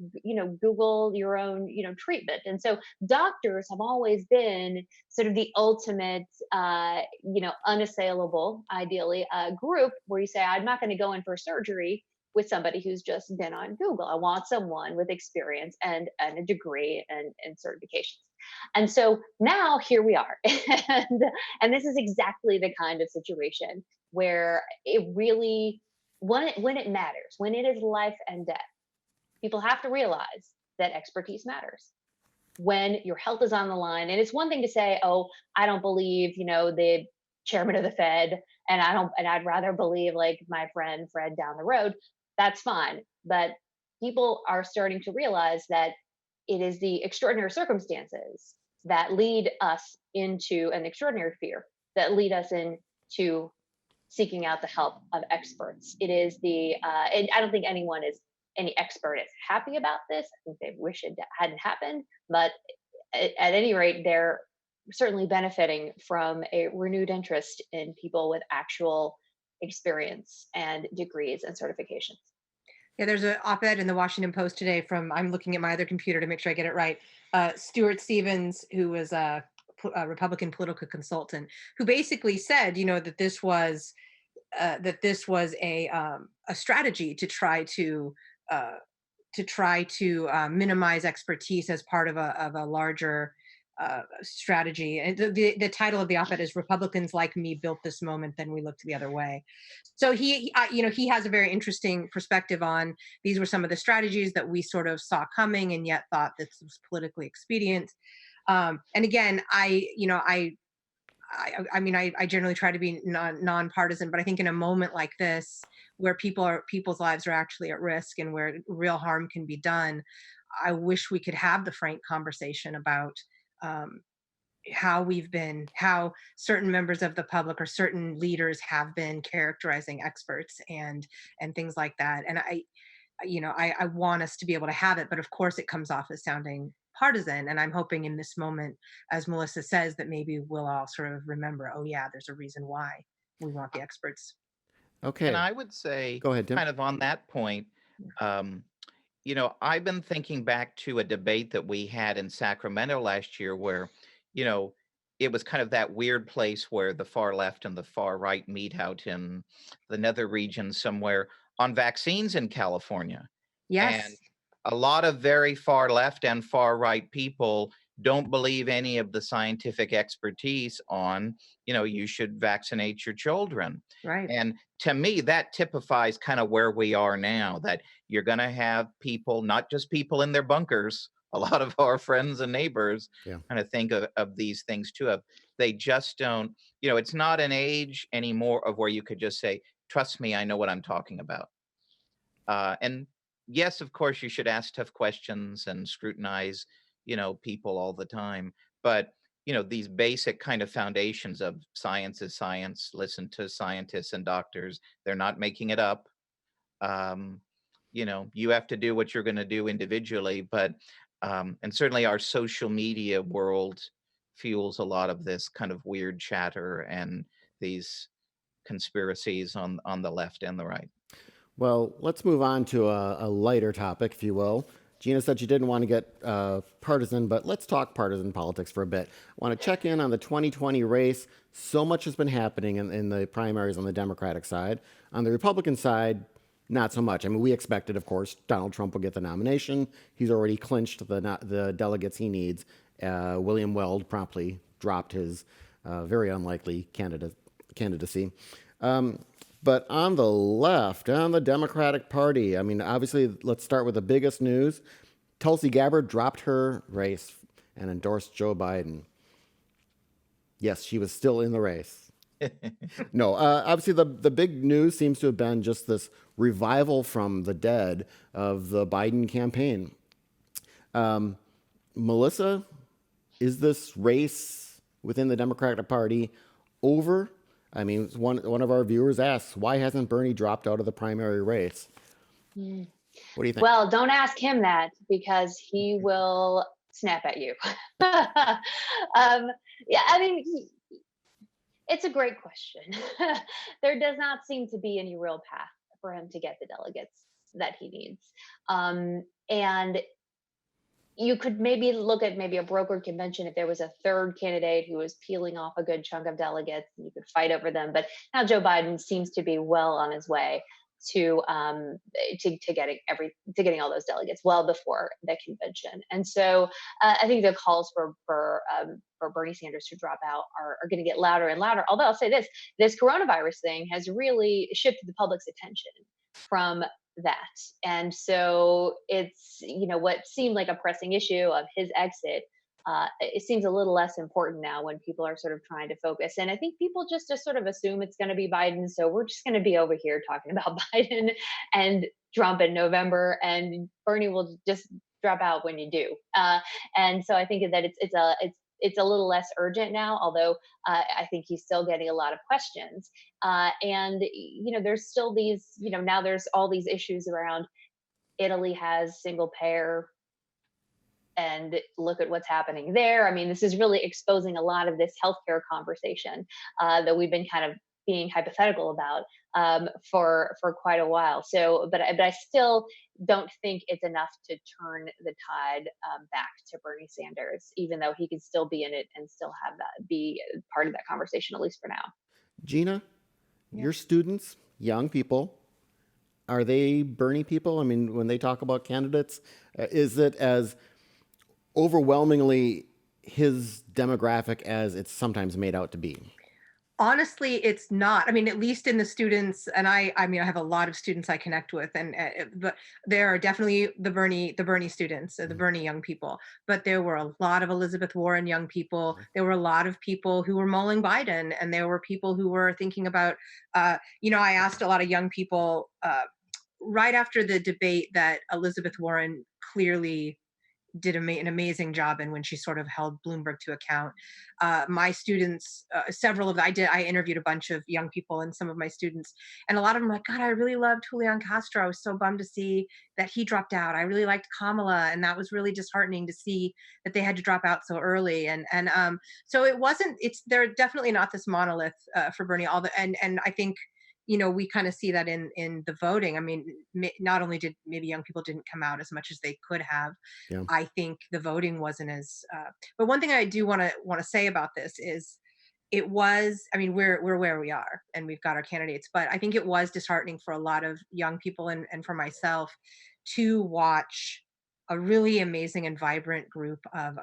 Google your own, treatment? And so doctors have always been sort of the ultimate, unassailable, ideally, group where you say, I'm not going to go in for surgery with somebody who's just been on Google. I want someone with experience and a degree and certifications. And so now here we are. And this is exactly the kind of situation where it really, when it matters, when it is life and death, people have to realize that expertise matters when your health is on the line. And it's one thing to say, oh, I don't believe, the chairman of the Fed, and I'd rather believe like my friend Fred down the road. That's fine. But people are starting to realize that it is the extraordinary circumstances that lead us into an extraordinary fear, that lead us into seeking out the help of experts. It is and I don't think any expert is happy about this. I think they wish it hadn't happened, but at any rate, they're certainly benefiting from a renewed interest in people with actual experience and degrees and certifications. Yeah, there's an op-ed in the Washington Post today from, I'm looking at my other computer to make sure I get it right, Stuart Stevens, who was a Republican political consultant, who basically said, that this was a strategy to try to minimize expertise as part of a larger strategy. And the title of the op-ed is "Republicans Like Me Built This Moment, Then We Looked the Other Way." So he has a very interesting perspective on, these were some of the strategies that we sort of saw coming and yet thought this was politically expedient. And again, I generally try to be nonpartisan, but I think in a moment like this, where people's lives are actually at risk and where real harm can be done, I wish we could have the frank conversation about how certain members of the public or certain leaders have been characterizing experts and things like that. And I want us to be able to have it, but of course it comes off as sounding partisan. And I'm hoping in this moment, as Melissa says, that maybe we'll all sort of remember, oh yeah, there's a reason why we want the experts. And Okay. I would say, Go ahead, Tim. kind of on that point, um, I've been thinking back to a debate that we had in Sacramento last year where, you know, it was kind of that weird place where the far left and the far right meet out in the nether region somewhere on vaccines in California. And Yes. a lot of very far left and far right people don't believe any of the scientific expertise on, you should vaccinate your children. Right. And to me, that typifies kind of where we are now, that you're going to have people, not just people in their bunkers, a lot of our friends and neighbors Yeah. kind of think of these things too. Of they just don't, it's not an age anymore of where you could just say, trust me, I know what I'm talking about. And yes, of course, you should ask tough questions and scrutinize, people all the time. But, these basic kind of foundations of science is science, listen to scientists and doctors. They're not making it up. Um, you have to do what you're going to do individually. But, and certainly our social media world fuels a lot of this kind of weird chatter and these conspiracies on the left and the right. Well, let's move on to a lighter topic, if you will. Gina said she didn't want to get partisan, but let's talk partisan politics for a bit. I want to check in on the 2020 race. So much has been happening in the primaries on the Democratic side. On the Republican side, not so much. I mean, we expected, of course, Donald Trump will get the nomination. He's already clinched the delegates he needs. William Weld promptly dropped his very unlikely candidacy. But on the left, on the Democratic Party, I mean, obviously, let's start with the biggest news. Tulsi Gabbard dropped her race and endorsed Joe Biden. Yes, she was still in the race. No, obviously, the big news seems to have been just this revival from the dead of the Biden campaign. Melissa, is this race within the Democratic Party over? I mean, one of our viewers asks, why hasn't Bernie dropped out of the primary race? Mm. What do you think? Well, don't ask him that because he will snap at you. Yeah, I mean, it's a great question. There does not seem to be any real path for him to get the delegates that he needs. And you could maybe look at maybe a brokered convention if there was a third candidate who was peeling off a good chunk of delegates and you could fight over them. But now Joe Biden seems to be well on his way to getting all those delegates well before the convention. And so I think the calls for Bernie Sanders to drop out are going to get louder and louder. Although I'll say this coronavirus thing has really shifted the public's attention from that. And so it's, what seemed like a pressing issue of his exit, it seems a little less important now when people are sort of trying to focus. And I think people just sort of assume it's going to be Biden. So we're just going to be over here talking about Biden and Trump in November, and Bernie will just drop out when you do. And so I think that it's a little less urgent now, although I think he's still getting a lot of questions. And there's still these, now there's all these issues around Italy has single payer, and look at what's happening there. I mean, this is really exposing a lot of this healthcare conversation that we've been kind of being hypothetical about for quite a while. So, but I still don't think it's enough to turn the tide back to Bernie Sanders, even though he could still be in it and still have that be part of that conversation, at least for now. Gina, Yeah. your students, young people, are they Bernie people? I mean, when they talk about candidates, is it as overwhelmingly his demographic as it's sometimes made out to be? Honestly, it's not. I mean, at least in the students, and I mean, I have a lot of students I connect with, and but there are definitely the Bernie students, the Bernie young people. But there were a lot of Elizabeth Warren young people. There were a lot of people who were mulling Biden, and there were people who were thinking about. I asked a lot of young people right after the debate that Elizabeth Warren clearly did an amazing job in when she sort of held Bloomberg to account. My students, several of I interviewed a bunch of young people and some of my students, and a lot of them were like, God, I really loved Julian Castro. I was so bummed to see that he dropped out. I really liked Kamala, and that was really disheartening to see that they had to drop out so early. And so it wasn't. They're definitely not this monolith for Bernie. And I think we kind of see that in the voting. I mean, not only did maybe young people didn't come out as much as they could have, Yeah. I think the voting wasn't as. But one thing I do want to say about this is it was. I mean, we're where we are, and we've got our candidates. But I think it was disheartening for a lot of young people and for myself to watch a really amazing and vibrant group of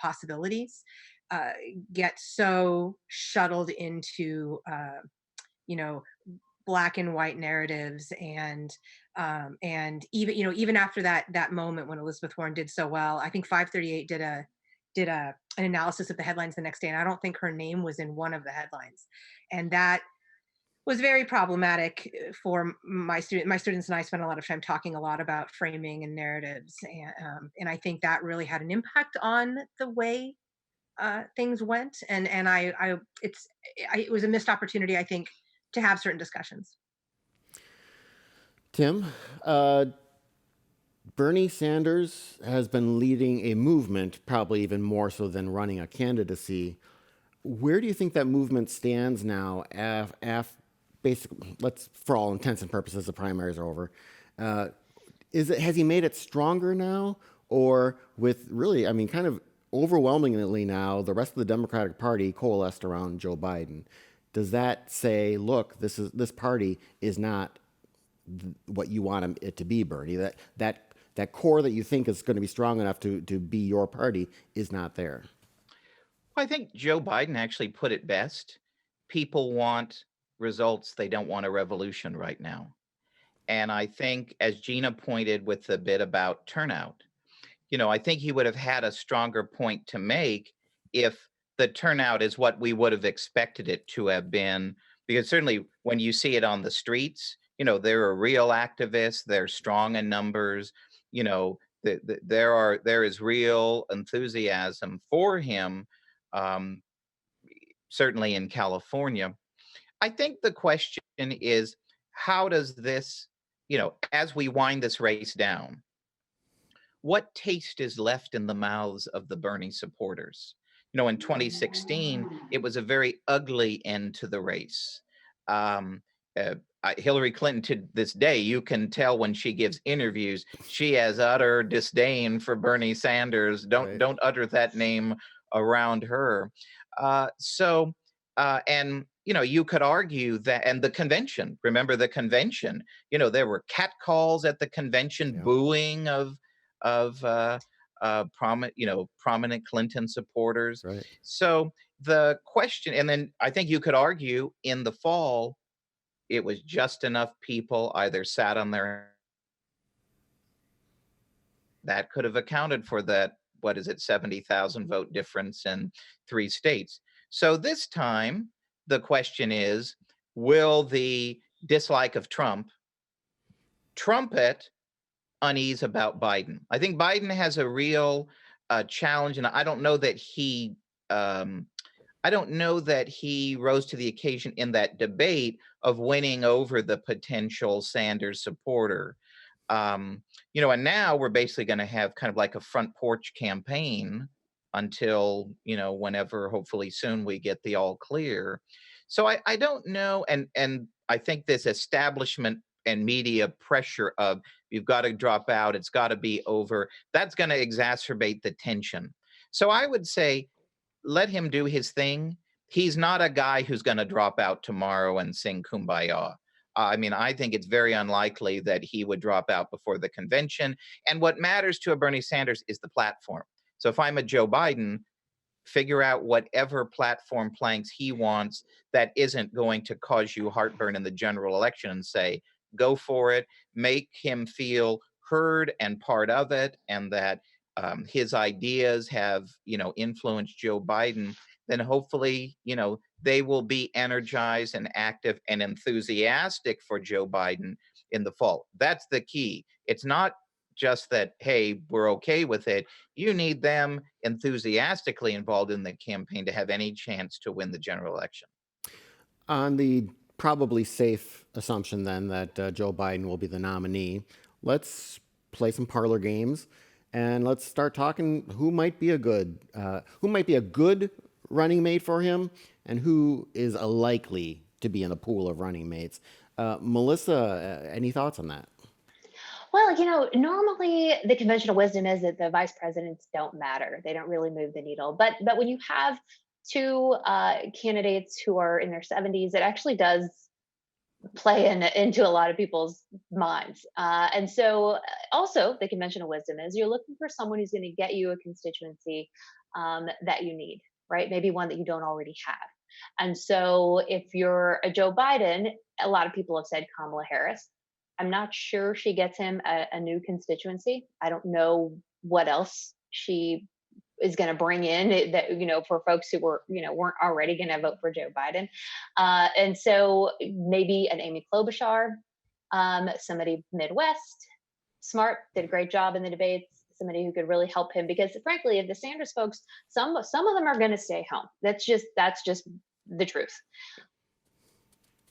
possibilities uh, get so shuttled into you know black and white narratives and even after that moment when Elizabeth Warren did so well. I think 538 did an analysis of the headlines the next day, and I don't think her name was in one of the headlines, and that was very problematic for my students, and I spent a lot of time talking a lot about framing and narratives, and I think that really had an impact on the way things went, and it was a missed opportunity, I think, to have certain discussions. Tim, Bernie Sanders has been leading a movement, probably even more so than running a candidacy. Where do you think that movement stands now? Basically, let's, for all intents and purposes, the primaries are over. Has he made it stronger now, or with really, I mean, kind of overwhelmingly now, the rest of the Democratic Party coalesced around Joe Biden? Does that say, look, this party is not what you want it to be, Bernie? That core that you think is going to be strong enough to be your party is not there. Well, I think Joe Biden actually put it best. People want results. They don't want a revolution right now. And I think, as Gina pointed with the bit about turnout, I think he would have had a stronger point to make if the turnout is what we would have expected it to have been. Because certainly when you see it on the streets, there are real activists, they're strong in numbers, there is real enthusiasm for him, um, certainly in California. I think the question is, how does this, as we wind this race down, what taste is left in the mouths of the Bernie supporters? In 2016, it was a very ugly end to the race. Um, Hillary Clinton, to this day, you can tell when she gives interviews, she has utter disdain for Bernie Sanders. Right. Don't utter that name around her. And you could argue that, and the convention. Remember the convention? There were catcalls at the convention, Yeah. booing of prominent Clinton supporters. Right. So the question, and then I think you could argue in the fall, it was just enough people either sat on their that could have accounted for that, what is it, 70,000 vote difference in 3 states. So this time, the question is, will the dislike of Trump trumpet unease about Biden? I think Biden has a real challenge, and I don't know that he rose to the occasion in that debate of winning over the potential Sanders supporter. And now we're basically going to have kind of like a front porch campaign until, whenever, hopefully soon, we get the all clear. So I don't know. And I think this establishment and media pressure of you've got to drop out, it's got to be over, that's going to exacerbate the tension. So I would say, let him do his thing. He's not a guy who's going to drop out tomorrow and sing Kumbaya. I mean, I think it's very unlikely that he would drop out before the convention. And what matters to a Bernie Sanders is the platform. So if I'm a Joe Biden, figure out whatever platform planks he wants that isn't going to cause you heartburn in the general election, and say, go for it, make him feel heard and part of it, and that his ideas have, influenced Joe Biden. Then hopefully, they will be energized and active and enthusiastic for Joe Biden in the fall. That's the key. It's not just that, hey, we're okay with it. You need them enthusiastically involved in the campaign to have any chance to win the general election. On the probably safe assumption then that Joe Biden will be the nominee, let's play some parlor games and let's start talking who might be a good running mate for him and who is a likely to be in the pool of running mates. Melissa, any thoughts on that? Well, normally the conventional wisdom is that the vice presidents don't matter. They don't really move the needle. But when you have two candidates who are in their 70s, it actually does play into a lot of people's minds. And so, also, the conventional wisdom is you're looking for someone who's going to get you a constituency that you need, right? Maybe one that you don't already have. And so, if you're a Joe Biden, a lot of people have said Kamala Harris. I'm not sure she gets him a new constituency. I don't know what else she is going to bring in that for folks who weren't already going to vote for Joe Biden, and so maybe an Amy Klobuchar, somebody Midwest, smart, did a great job in the debates. Somebody who could really help him, because frankly, if the Sanders folks, some of them are going to stay home. That's just the truth.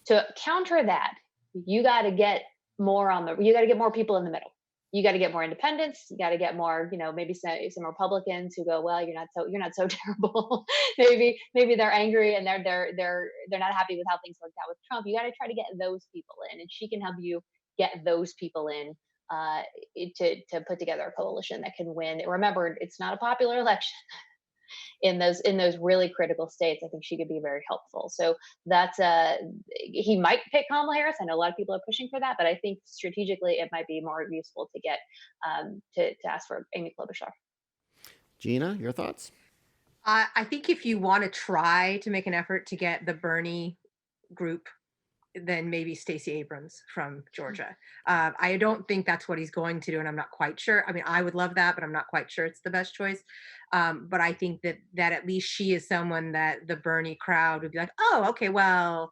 To counter that, you got to get you got to get more people in the middle. You got to get more independents. You got to get more, maybe some Republicans who go, well, you're not so terrible. maybe they're angry and they're not happy with how things worked out with Trump. You got to try to get those people in, and she can help you get those people in to put together a coalition that can win. Remember, it's not a popular election. In those really critical states, I think she could be very helpful. So that's he might pick Kamala Harris. I know a lot of people are pushing for that, but I think strategically it might be more useful to get to ask for Amy Klobuchar. Gina, your thoughts? I think if you want to try to make an effort to get the Bernie group, then maybe Stacey Abrams from Georgia. I don't think that's what he's going to do, and I'm not quite sure. I mean, I would love that, but I'm not quite sure it's the best choice. But I think that at least she is someone that the Bernie crowd would be like, oh, okay, well,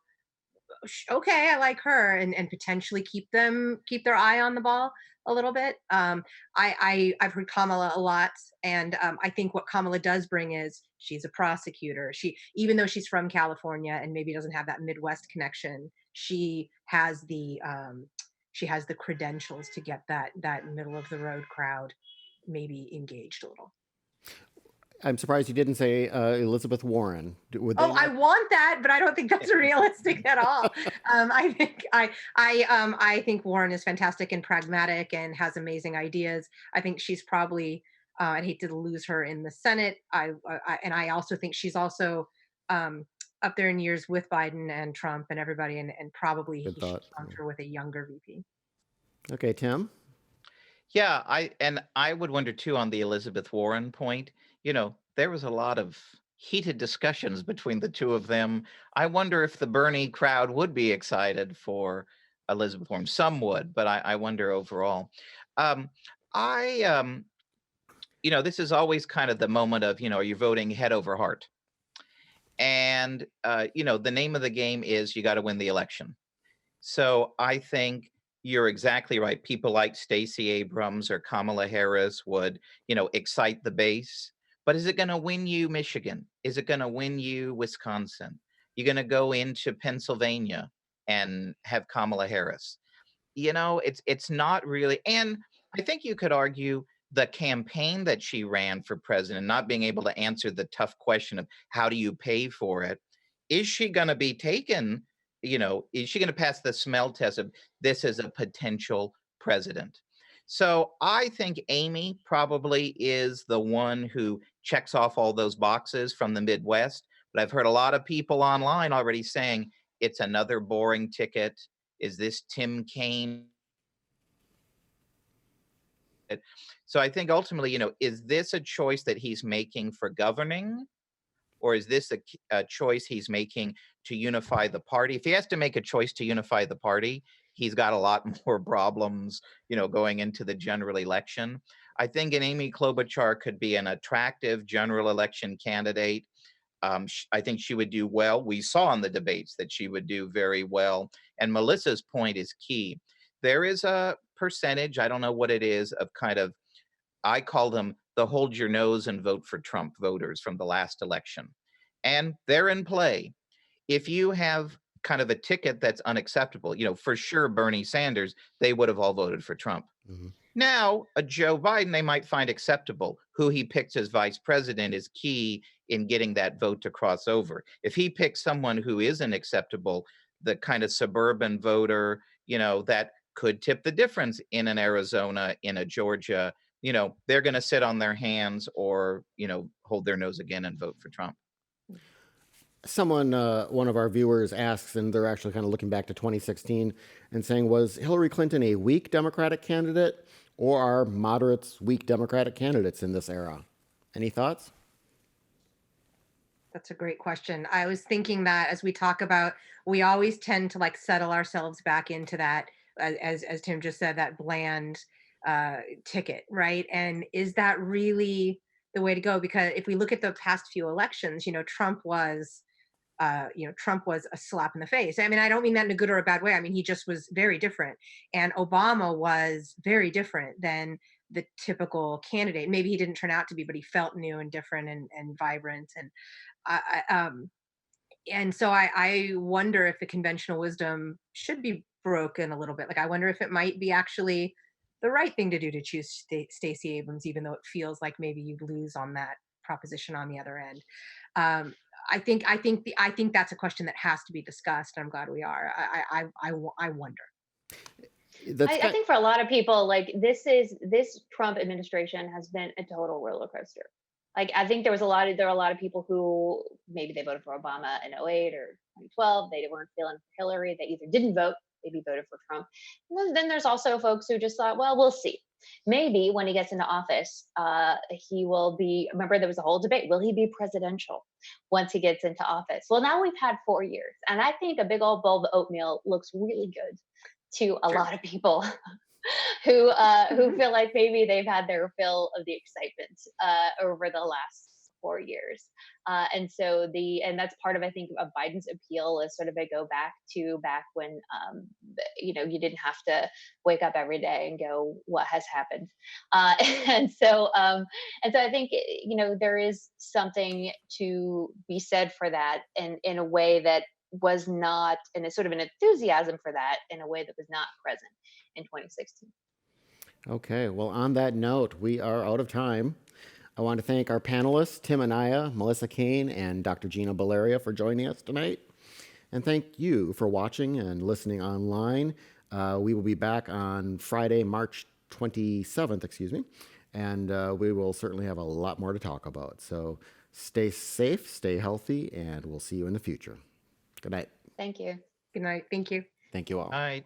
okay, I like her, and potentially keep their eye on the ball a little bit. I've heard Kamala a lot, and I think what Kamala does bring is she's a prosecutor. Even though she's from California and maybe doesn't have that Midwest connection, she has the credentials to get that middle of the road crowd maybe engaged a little. I'm surprised you didn't say Elizabeth Warren. I want that, but I don't think that's realistic at all. I think Warren is fantastic and pragmatic and has amazing ideas. I think she's probably I'd hate to lose her in the Senate. And I also think she's also up there in years with Biden and Trump and everybody, and probably he should counter with a younger VP. Okay, Tim. Yeah, I would wonder too on the Elizabeth Warren point. There was a lot of heated discussions between the two of them. I wonder if the Bernie crowd would be excited for Elizabeth Warren. Some would, but I wonder overall. This is always kind of the moment of, are you voting head over heart? And, the name of the game is you got to win the election. So I think you're exactly right. People like Stacey Abrams or Kamala Harris would, excite the base. But is it going to win you Michigan? Is it going to win you Wisconsin? You're going to go into Pennsylvania and have Kamala Harris. It's not really. And I think you could argue the campaign that she ran for president, not being able to answer the tough question of how do you pay for it? Is she going to be taken? Is she going to pass the smell test of this as a potential president? So I think Amy probably is the one who checks off all those boxes from the Midwest. But I've heard a lot of people online already saying it's another boring ticket. Is this Tim Kaine? So I think ultimately, is this a choice that he's making for governing? Or is this a choice he's making to unify the party? If he has to make a choice to unify the party, he's got a lot more problems, going into the general election. I think an Amy Klobuchar could be an attractive general election candidate. I think she would do well. We saw in the debates that she would do very well. And Melissa's point is key. There is a percentage, I don't know what it is, of kind of, I call them the hold your nose and vote for Trump voters from the last election. And they're in play. If you have kind of a ticket that's unacceptable, for sure, Bernie Sanders, they would have all voted for Trump. Mm-hmm. Now, a Joe Biden, they might find acceptable. Who he picks as vice president is key in getting that vote to cross over. If he picks someone who isn't acceptable, the kind of suburban voter, that could tip the difference in an Arizona, in a Georgia, they're going to sit on their hands or, hold their nose again and vote for Trump. Someone, one of our viewers asks, and they're actually kind of looking back to 2016 and saying, was Hillary Clinton a weak Democratic candidate, or are moderates weak Democratic candidates in this era? Any thoughts? That's a great question. I was thinking that as we talk about, we always tend to like settle ourselves back into that, as Tim just said, that bland ticket, right? And is that really the way to go? Because if we look at the past few elections, Trump was a slap in the face. I mean, I don't mean that in a good or a bad way. I mean, he just was very different. And Obama was very different than the typical candidate. Maybe he didn't turn out to be, but he felt new and different and vibrant. And so I wonder if the conventional wisdom should be broken a little bit. Like, I wonder if it might be actually the right thing to do to choose Stacey Abrams, even though it feels like maybe you'd lose on that proposition on the other end. I think that's a question that has to be discussed. I'm glad we are. I wonder. I think for a lot of people, like this Trump administration has been a total roller coaster. Like, I think there are a lot of people who maybe they voted for Obama in 08 or 2012. They weren't feeling Hillary. They either didn't vote, maybe voted for Trump. And then there's also folks who just thought, well, we'll see. Maybe when he gets into office, he will be. Remember, there was a whole debate: will he be presidential once he gets into office? Well, now we've had 4 years, and I think a big old bowl of oatmeal looks really good to a lot of people who feel like maybe they've had their fill of the excitement over the last 4 years. And that's part of, I think, of Biden's appeal is sort of a go back to back when you didn't have to wake up every day and go, what has happened? uh, and so and so I think there is something to be said for that, and in a way that was not, and it's sort of an enthusiasm for that in a way that was not present in 2016. Okay, well, on that note, we are out of time. I want to thank our panelists, Tim Anaya, Melissa Kane, and Dr. Gina Baleria for joining us tonight. And thank you for watching and listening online. We will be back on Friday, March 27th, and we will certainly have a lot more to talk about. So stay safe, stay healthy, and we'll see you in the future. Good night. Thank you. Good night. Thank you. Thank you all. All right.